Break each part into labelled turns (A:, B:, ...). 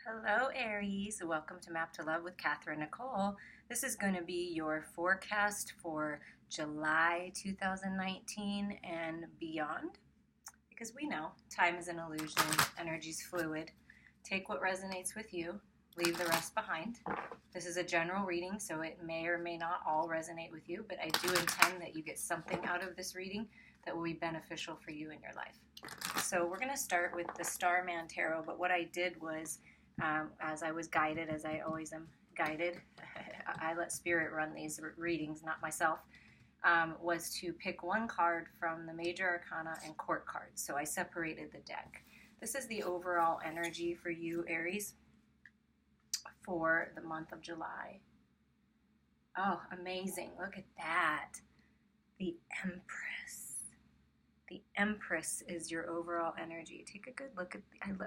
A: Hello, Aries. Welcome to Map to Love with Katherine Nichole. This is going to be your forecast for July 2019 and beyond. Because we know time is an illusion, energy's fluid. Take what resonates with you, leave the rest behind. This is a general reading, so it may or may not all resonate with you, but I do intend that you get something out of this reading that will be beneficial for you in your life. So we're going to start with the Starman Tarot, but what I did was as I was guided, as I always am guided, I let Spirit run these readings, not myself, was to pick one card from the Major Arcana and Court cards. So I separated the deck. This is the overall energy for you, Aries, for the month of July. Oh, amazing. Look at that. The Empress. The Empress is your overall energy. Take a good look at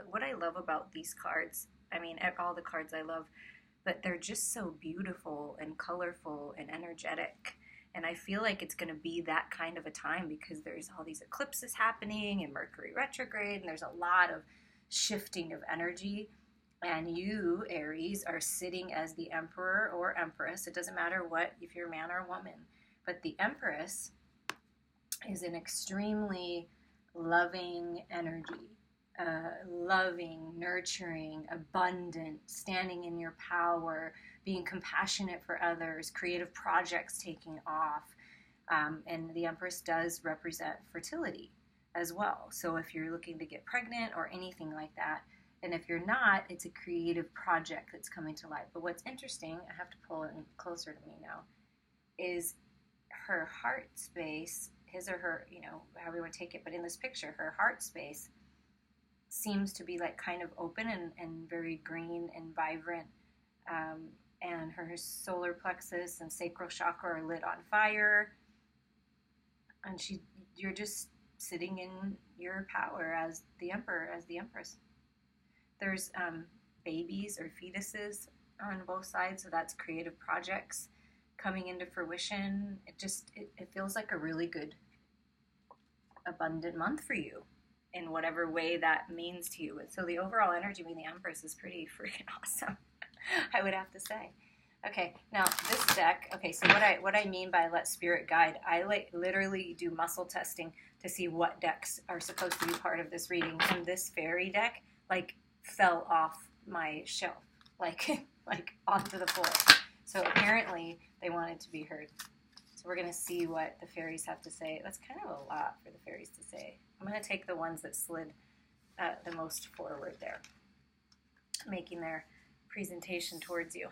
A: what I love about these cards. I mean, all the cards I love, but they're just so beautiful and colorful and energetic. And I feel like it's going to be that kind of a time because there's all these eclipses happening and Mercury retrograde, and there's a lot of shifting of energy. And you, Aries, are sitting as the Emperor or Empress. It doesn't matter if you're a man or a woman. But the Empress is an extremely loving energy. Loving, nurturing, abundant, standing in your power, being compassionate for others, creative projects taking off. And the Empress does represent fertility as well. So if you're looking to get pregnant or anything like that, and if you're not, it's a creative project that's coming to life. But what's interesting, I have to pull it in closer to me now, is her heart space, his or her, however you want to take it, but in this picture, her heart space seems to be like kind of open and very green and vibrant, and her solar plexus and sacral chakra are lit on fire, and you're just sitting in your power as the Emperor, as the Empress. There's babies or fetuses on both sides, so that's creative projects coming into fruition. It feels like a really good, abundant month for you, in whatever way that means to you. So the overall energy being the Empress is pretty freaking awesome, I would have to say. Okay, now this deck, so what I mean by let Spirit guide, I literally do muscle testing to see what decks are supposed to be part of this reading, and this fairy deck, fell off my shelf, like onto the floor. So apparently they wanted to be heard. So we're going to see what the fairies have to say. That's kind of a lot for the fairies to say. I'm going to take the ones that slid the most forward there, making their presentation towards you.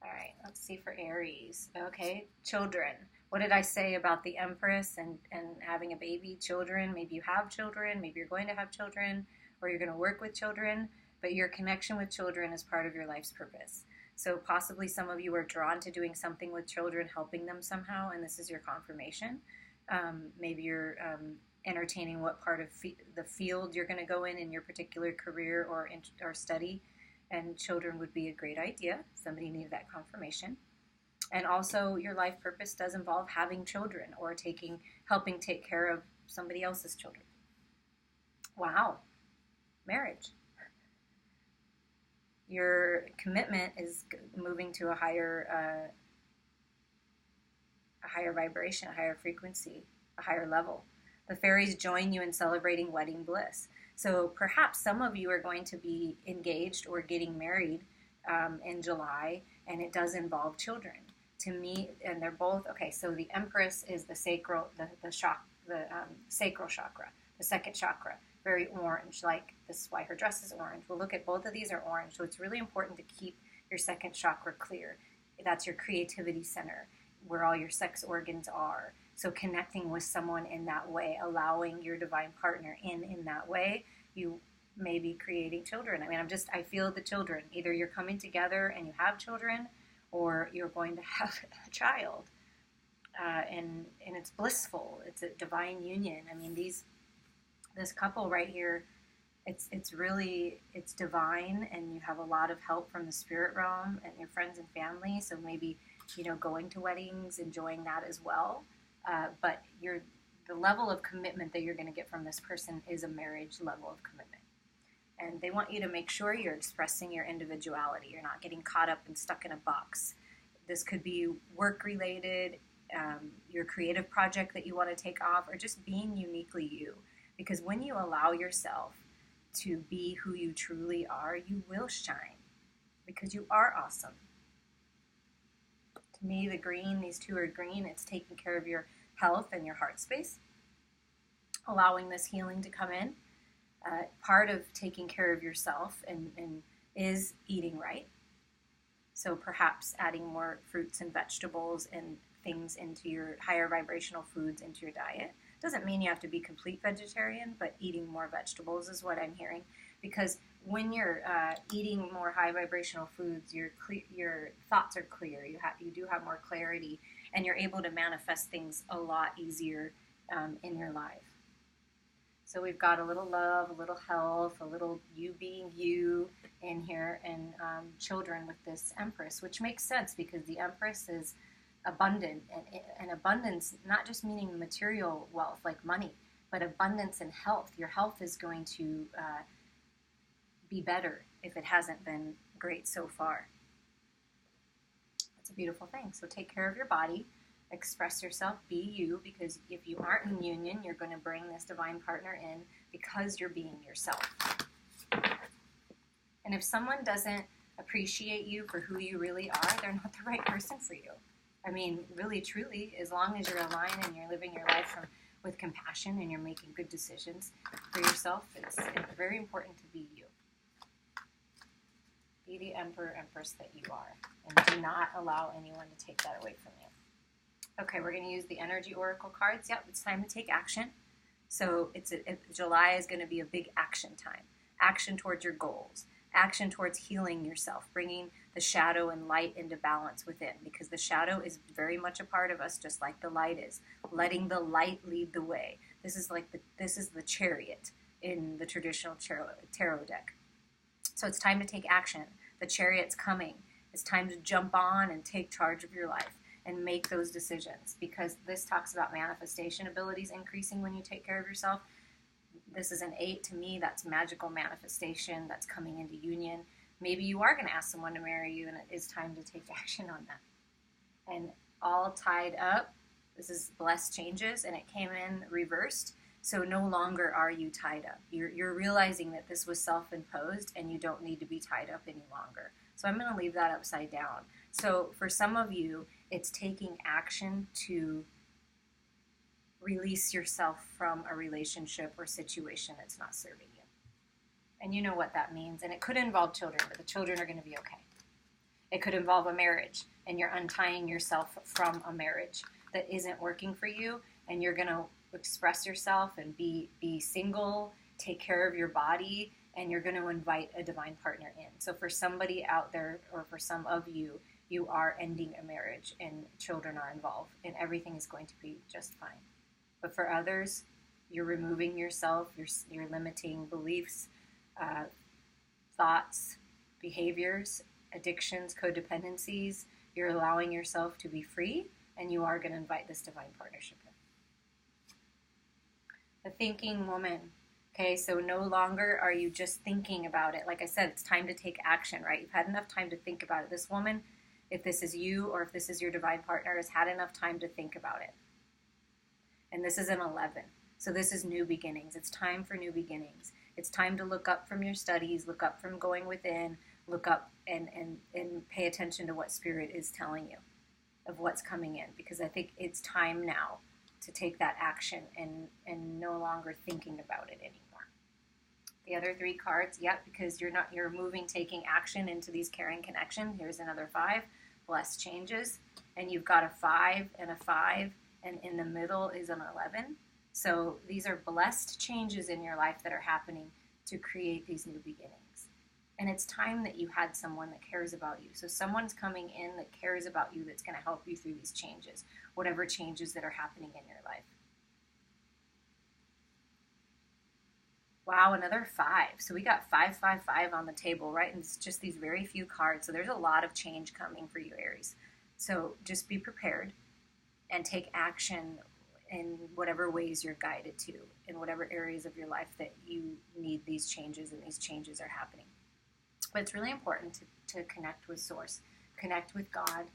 A: All right, let's see for Aries. Okay, children. What did I say about the Empress and having a baby? Children. Maybe you have children. Maybe you're going to have children, or you're going to work with children. But your connection with children is part of your life's purpose. So possibly some of you are drawn to doing something with children, helping them somehow, and this is your confirmation. Maybe you're entertaining what part of the field you're going to go in your particular career or study, and children would be a great idea. Somebody needed that confirmation. And also your life purpose does involve having children or helping take care of somebody else's children. Wow. Marriage. Your commitment is moving to a higher vibration, a higher frequency, a higher level. The fairies join you in celebrating wedding bliss. So perhaps some of you are going to be engaged or getting married in July, and it does involve children. To me, and they're both okay. So the Empress is the sacral chakra, the second chakra. Very orange, this is why her dress is orange. We'll look at both of these are orange, so it's really important to keep your second chakra clear. That's your creativity center, where all your sex organs are. So connecting with someone in that way, allowing your divine partner in that way, you may be creating children. I mean, I feel the children. Either you're coming together and you have children, or you're going to have a child. And it's blissful. It's a divine union. I mean, this couple right here, it's divine, and you have a lot of help from the spirit realm and your friends and family. So maybe, going to weddings, enjoying that as well. But the level of commitment that you're going to get from this person is a marriage level of commitment. And they want you to make sure you're expressing your individuality. You're not getting caught up and stuck in a box. This could be work-related, your creative project that you want to take off, or just being uniquely you. Because when you allow yourself to be who you truly are, you will shine. Because you are awesome. To me, the green, these two are green. It's taking care of your health and your heart space, allowing this healing to come in. Part of taking care of yourself and is eating right. So perhaps adding more fruits and vegetables and things into your higher vibrational foods into your diet. Doesn't mean you have to be complete vegetarian, but eating more vegetables is what I'm hearing. Because when you're eating more high vibrational foods, your thoughts are clear. You do have more clarity, and you're able to manifest things a lot easier in your life. So we've got a little love, a little health, a little you being you in here, and children with this Empress, which makes sense because the Empress is abundant, and abundance not just meaning material wealth like money, but abundance in health. Your health is going to be better if it hasn't been great so far. It's a beautiful thing. So take care of your body. Express yourself, be you, because if you aren't in union, you're going to bring this divine partner in because you're being yourself. And if someone doesn't appreciate you for who you really are, they're not the right person for you. I mean, really, truly, as long as you're aligned and you're living your life with compassion and you're making good decisions for yourself, it's very important to be you. Be the Emperor, Empress that you are, and do not allow anyone to take that away from you. Okay, we're going to use the energy oracle cards. Yep, it's time to take action. So July is going to be a big action time. Action towards your goals. Action towards healing yourself, bringing the shadow and light into balance within, because the shadow is very much a part of us, just like the light is. Letting the light lead the way. This is the Chariot in the traditional tarot deck. So it's time to take action. The Chariot's coming. It's time to jump on and take charge of your life and make those decisions, because this talks about manifestation abilities increasing when you take care of yourself. This is an 8 to me. That's magical manifestation. That's coming into union. Maybe you are going to ask someone to marry you, and it is time to take action on that. And all tied up, this is blessed changes, and it came in reversed. So no longer are you tied up. You're realizing that this was self-imposed, and you don't need to be tied up any longer. So I'm going to leave that upside down. So for some of you, it's taking action to release yourself from a relationship or situation that's not serving you. And you know what that means. And it could involve children, but the children are going to be okay. It could involve a marriage, and you're untying yourself from a marriage that isn't working for you, and you're going to express yourself and be single, take care of your body, and you're going to invite a divine partner in. So for somebody out there, or for some of you, you are ending a marriage and children are involved, and everything is going to be just fine. But for others, you're removing yourself, you're limiting beliefs, thoughts, behaviors, addictions, codependencies. You're allowing yourself to be free, and you are going to invite this divine partnership in. The thinking woman. Okay, so no longer are you just thinking about it. Like I said, it's time to take action, right? You've had enough time to think about it. This woman, if this is you or if this is your divine partner, has had enough time to think about it. And this is an 11. So this is new beginnings. It's time for new beginnings. It's time to look up from your studies, look up from going within, look up and pay attention to what Spirit is telling you of what's coming in. Because I think it's time now to take that action and no longer thinking about it anymore. The other 3 cards, because you're moving, taking action into these caring connections. Here's another 5, blessed changes. And you've got a 5 and a 5, and in the middle is an 11. So these are blessed changes in your life that are happening to create these new beginnings. And it's time that you had someone that cares about you. So someone's coming in that cares about you, that's going to help you through these changes, whatever changes that are happening in your life. Wow, another 5. So we got 5, 5, 5 on the table, right? And it's just these very few cards. So there's a lot of change coming for you, Aries. So just be prepared and take action in whatever ways you're guided to, in whatever areas of your life that you need these changes and these changes are happening. But it's really important to connect with Source, connect with God.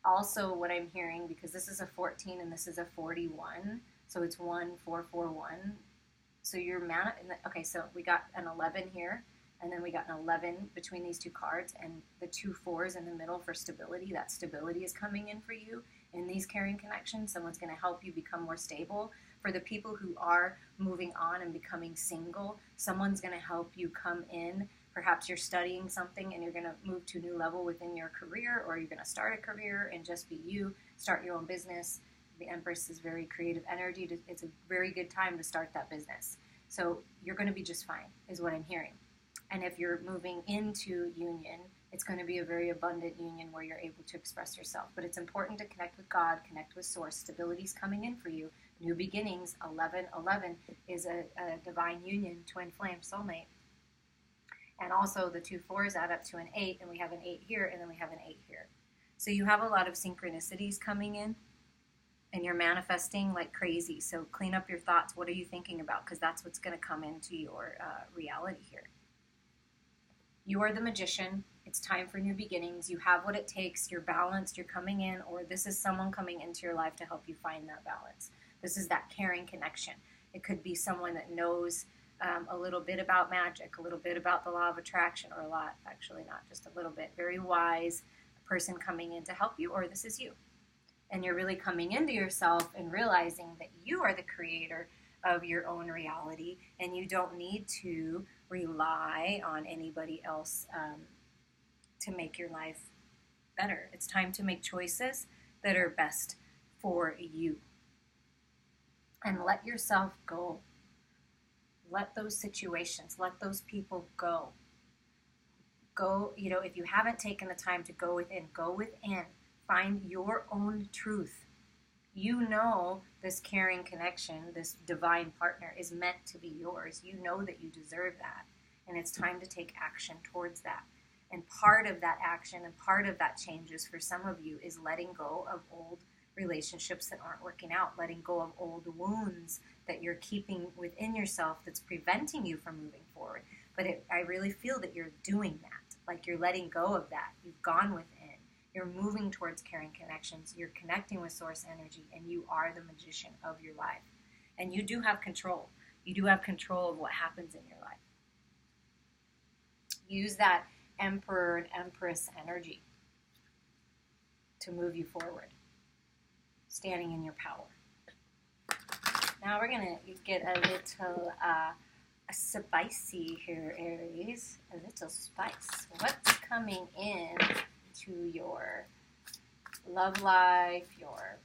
A: Also, what I'm hearing, because this is a 14 and this is a 41, so it's 1441. So you're okay, so we got an 11 here, and then we got an 11 between these two cards, and the 2 4s in the middle for stability. That stability is coming in for you in these caring connections. Someone's going to help you become more stable. For the people who are moving on and becoming single, someone's going to help you come in. Perhaps you're studying something and you're going to move to a new level within your career, or you're going to start a career and just be you, start your own business. The Empress is very creative energy. It's a very good time to start that business. So you're going to be just fine, is what I'm hearing. And if you're moving into union, it's going to be a very abundant union where you're able to express yourself. But it's important to connect with God, connect with Source. Stability's coming in for you. New beginnings, 1111 is a divine union, twin flame, soulmate. And also the 2 4s add up to an 8, and we have an 8 here, and then we have an 8 here. So you have a lot of synchronicities coming in, and you're manifesting like crazy. So clean up your thoughts. What are you thinking about? Because that's what's going to come into your reality here. You are the magician. It's time for new beginnings. You have what it takes. You're balanced. You're coming in, or this is someone coming into your life to help you find that balance. This is that caring connection. It could be someone that knows a little bit about magic, a little bit about the law of attraction, or a lot, actually not just a little bit. Very wise person coming in to help you, or this is you. And you're really coming into yourself and realizing that you are the creator of your own reality, and you don't need to rely on anybody else to make your life better. It's time to make choices that are best for you. And let yourself go. Let those situations, let those people go. Go, if you haven't taken the time to go within, go within. Find your own truth. You know this caring connection, this divine partner is meant to be yours. You know that you deserve that. And it's time to take action towards that. And part of that action and part of that changes for some of you is letting go of old relationships that aren't working out, letting go of old wounds that you're keeping within yourself that's preventing you from moving forward. But I really feel that you're doing that. Like you're letting go of that. You've gone within. You're moving towards caring connections. You're connecting with source energy, and you are the magician of your life. And you do have control. You do have control of what happens in your life. Use that emperor and empress energy to move you forward, standing in your power. Now we're going to get a little spicy here, Aries. A little spice. What's coming in to your love life, your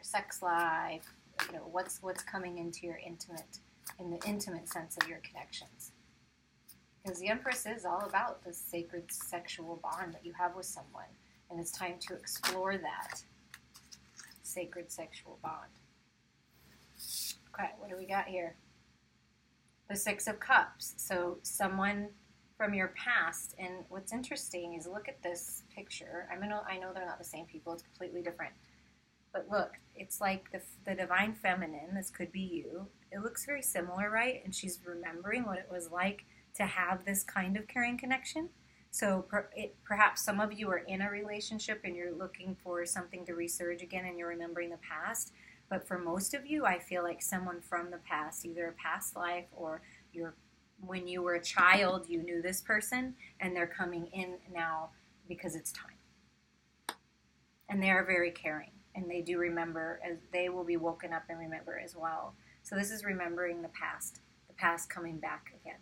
A: sex life? What's coming into your in the intimate sense of your connections? Because the Empress is all about the sacred sexual bond that you have with someone. And it's time to explore that sacred sexual bond. Okay, what do we got here? The 6 of Cups. So someone from your past. And what's interesting is look at this picture. I know they're not the same people. It's completely different. But look, it's like the divine feminine. This could be you. It looks very similar, right? And she's remembering what it was like to have this kind of caring connection. So perhaps some of you are in a relationship and you're looking for something to resurge again and you're remembering the past. But for most of you, I feel like someone from the past, either a past life or when you were a child, you knew this person and they're coming in now because it's time. And they are very caring and they do remember, as they will be woken up and remember as well. So this is remembering the past coming back again.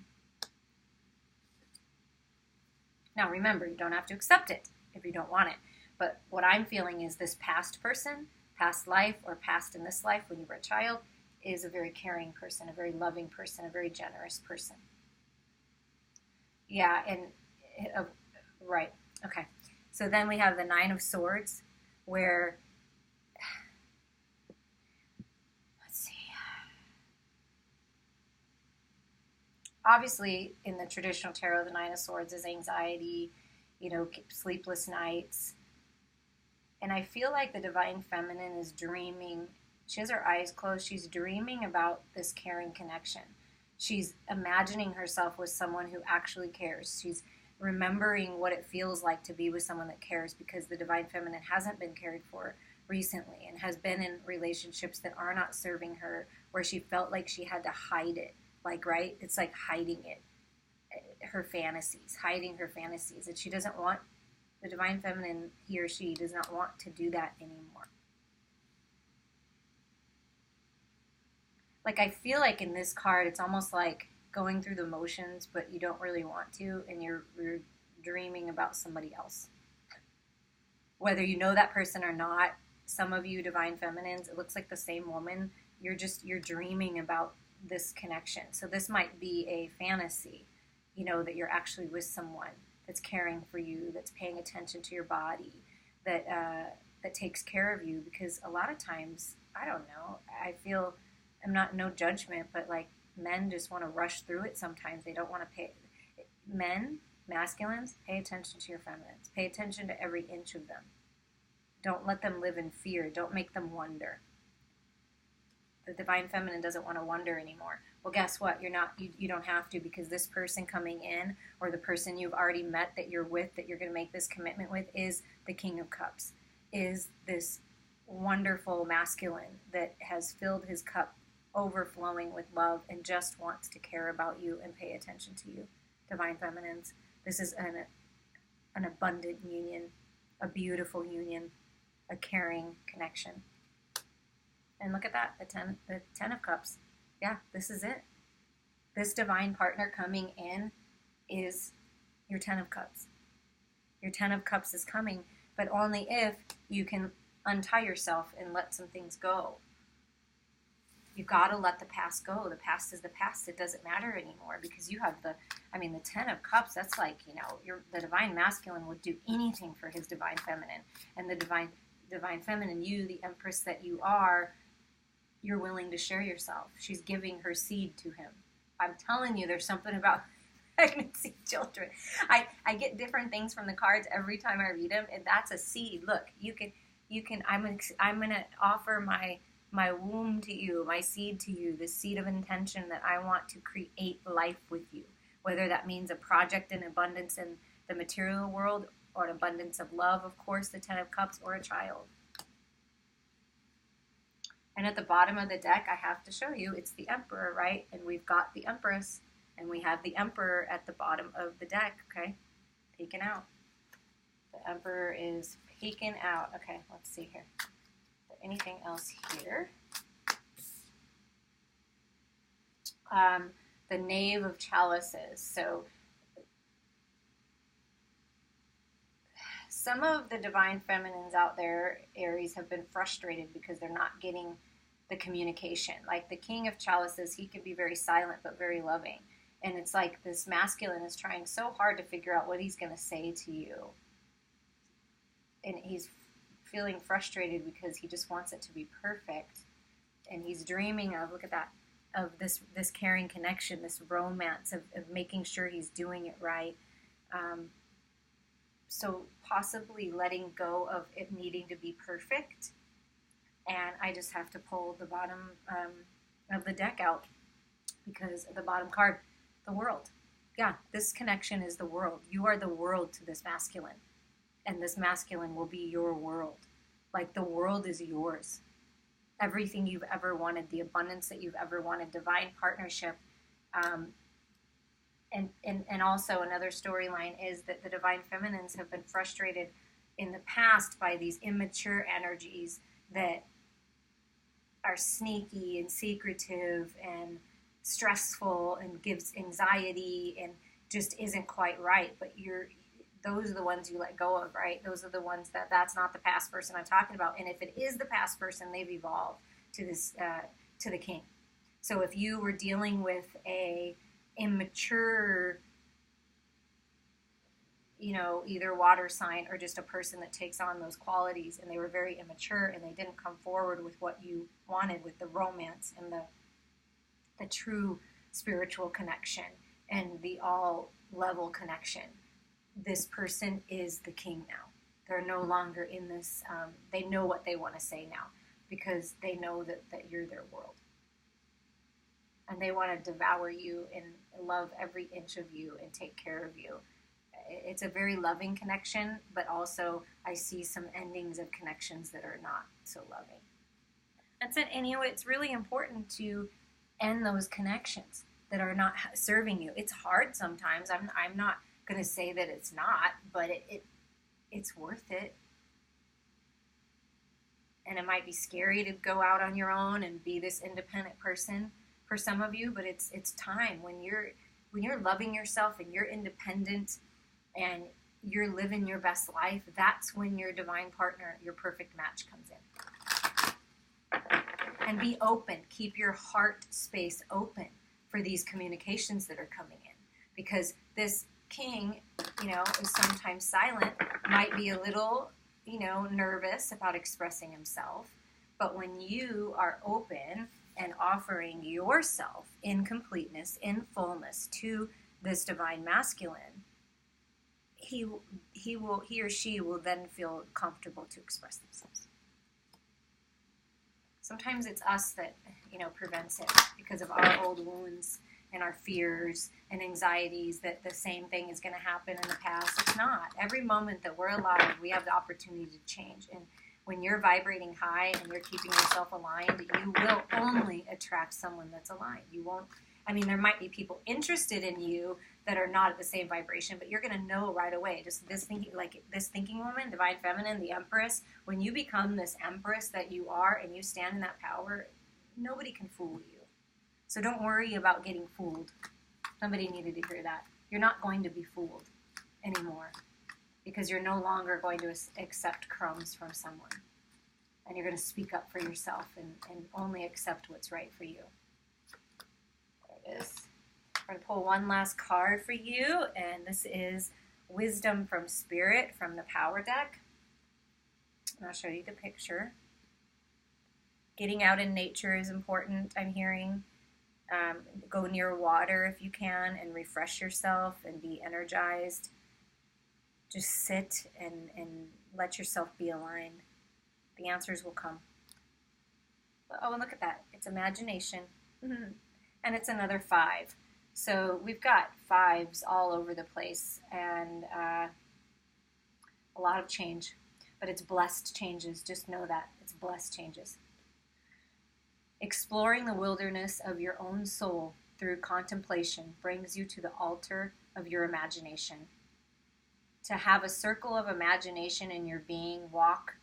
A: Now remember, you don't have to accept it if you don't want it. But what I'm feeling is this past person, past life, or past in this life when you were a child, is a very caring person, a very loving person, a very generous person. Yeah, and right. Okay. So then we have the 9 of Swords, where, let's see. Obviously, in the traditional tarot, the 9 of Swords is anxiety, sleepless nights. And I feel like the divine feminine is dreaming She has her eyes closed. She's dreaming about this caring connection. She's imagining herself with someone who actually cares. She's remembering what it feels like to be with someone that cares, because the divine feminine hasn't been cared for recently and has been in relationships that are not serving her, where she felt like she had to hide it. Like, right? It's like hiding it. Her fantasies, hiding her fantasies. And she doesn't want, the divine feminine, he or she does not want to do that anymore. Like, I feel like in this card, it's almost like going through the motions, but you don't really want to, and you're dreaming about somebody else. Whether you know that person or not, some of you divine feminines, it looks like the same woman. You're dreaming about this connection. So this might be a fantasy, that you're actually with someone that's caring for you, that's paying attention to your body, that takes care of you. Because a lot of times, I don't know, I feel, I'm not, no judgment, but like men just want to rush through it sometimes. They don't want to pay. Men, masculines, pay attention to your feminines. Pay attention to every inch of them. Don't let them live in fear. Don't make them wonder. The divine feminine doesn't want to wonder anymore. Well, guess what? You don't have to, because this person coming in, or the person you've already met that you're with, that you're going to make this commitment with, is the King of Cups, is this wonderful masculine that has filled his cup overflowing with love and just wants to care about you and pay attention to you. Divine feminines, this is an abundant union, a beautiful union, a caring connection. And look at that, the 10 of Cups. Yeah, this is it. This divine partner coming in is your 10 of Cups. Your 10 of Cups is coming, but only if you can untie yourself and let some things go. You got to let the past go. The past is the past. It doesn't matter anymore, because you have the 10 of Cups, that's like, the divine masculine would do anything for his divine feminine. And the divine feminine, you, the empress that you are, you're willing to share yourself. She's giving her seed to him. I'm telling you, there's something about pregnancy, children. I get different things from the cards every time I read them, and that's a seed. Look, you can. I'm going to offer my womb to you, my seed to you, the seed of intention that I want to create life with you. Whether that means a project in abundance in the material world, or an abundance of love, of course, the 10 of Cups, or a child. And at the bottom of the deck, I have to show you, it's the Emperor, right? And we've got the Empress, and we have the Emperor at the bottom of the deck, okay? Peeking out. The Emperor is peeking out. Okay, let's see here. Is there anything else here? The Knave of Chalices. So some of the divine feminines out there, Aries, have been frustrated because they're not getting the communication. Like the King of Chalices, he can be very silent but very loving. And it's like this masculine is trying so hard to figure out what he's going to say to you. And he's feeling frustrated because he just wants it to be perfect. And he's dreaming of, look at that, of this caring connection, this romance of making sure he's doing it right. So possibly letting go of it needing to be perfect. And I just have to pull the bottom of the deck out, because the bottom card, the world. Yeah, this connection is the world. You are the world to this masculine. And this masculine will be your world. Like the world is yours. Everything you've ever wanted, the abundance that you've ever wanted, divine partnership. And also another storyline is that the divine feminines have been frustrated in the past by these immature energies that are sneaky and secretive and stressful and gives anxiety and just isn't quite right. But those are the ones you let go of, right? Those are the ones that's not the past person I'm talking about. And if it is the past person, they've evolved to this to the king. So if you were dealing with a immature, either water sign or just a person that takes on those qualities, and they were very immature and they didn't come forward with what you wanted, with the romance and the true spiritual connection and the all level connection, this person is the king now. They're no longer in this, they know what they want to say now. because they know that you're their world. And they want to devour you and love every inch of you and take care of you. It's a very loving connection, but also I see some endings of connections that are not so loving. And so, it's really important to end those connections that are not serving you. It's hard sometimes. I'm not going to say that it's not, but it's worth it. And it might be scary to go out on your own and be this independent person for some of you, but it's time when you're loving yourself and you're independent and you're living your best life. That's when your divine partner, your perfect match, comes in. And be open. Keep your heart space open for these communications that are coming in, because this king, is sometimes silent, might be a little, nervous about expressing himself. But when you are open and offering yourself in completeness, in fullness to this divine masculine, he or she will then feel comfortable to express themselves. Sometimes it's us that, prevents it because of our old wounds and our fears and anxieties that the same thing is going to happen in the past. It's not. Every moment that we're alive, we have the opportunity to change. And when you're vibrating high and you're keeping yourself aligned, you will only attract someone that's aligned. You won't. There might be people interested in you that are not at the same vibration, but you're going to know right away. Just this thinking woman, divine feminine, the empress, when you become this empress that you are and you stand in that power, nobody can fool you. So don't worry about getting fooled. Somebody needed to hear that. You're not going to be fooled anymore, because you're no longer going to accept crumbs from someone. And you're going to speak up for yourself and only accept what's right for you. There it is. I'm going to pull one last card for you, and this is Wisdom from Spirit from the Power deck. And I'll show you the picture. Getting out in nature is important, I'm hearing. Go near water if you can and refresh yourself and be energized. Just sit and let yourself be aligned. The answers will come. Oh, and look at that. It's imagination. And it's another 5. So we've got 5s all over the place, and a lot of change. But it's blessed changes. Just know that. It's blessed changes. Exploring the wilderness of your own soul through contemplation brings you to the altar of your imagination. To have a circle of imagination in your being, walk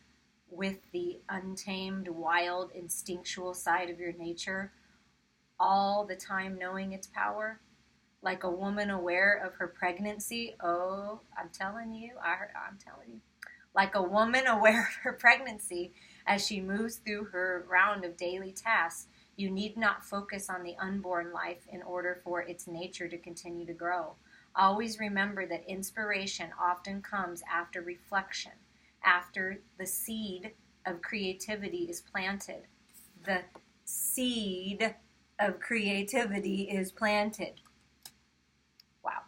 A: with the untamed, wild, instinctual side of your nature, all the time knowing its power, like a woman aware of her pregnancy. Oh, I'm telling you. Like a woman aware of her pregnancy as she moves through her round of daily tasks, you need not focus on the unborn life in order for its nature to continue to grow. Always remember that inspiration often comes after reflection, after the seed of creativity is planted. The seed of creativity is planted. Wow.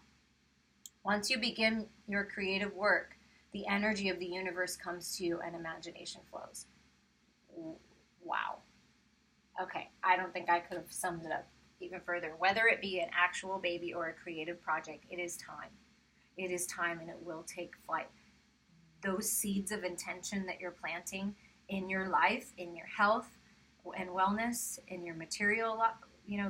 A: Once you begin your creative work, the energy of the universe comes to you and imagination flows. Wow. Okay, I don't think I could have summed it up even further. Whether it be an actual baby or a creative project, it is time. It is time, and it will take flight. Those seeds of intention that you're planting in your life, in your health and wellness, in your material,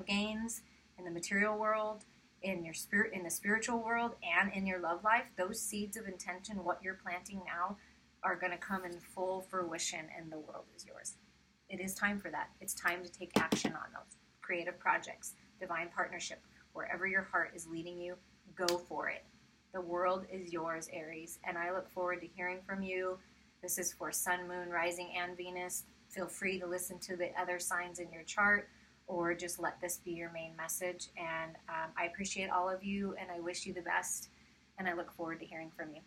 A: gains, in the material world, in your spirit, in the spiritual world, and in your love life, those seeds of intention, what you're planting now, are going to come in full fruition, and the world is yours. It is time for that. It's time to take action on those creative projects, divine partnership, wherever your heart is leading you, go for it. The world is yours, Aries, and I look forward to hearing from you. This is for Sun, Moon, Rising, and Venus. Feel free to listen to the other signs in your chart, or just let this be your main message. And I appreciate all of you, and I wish you the best, and I look forward to hearing from you.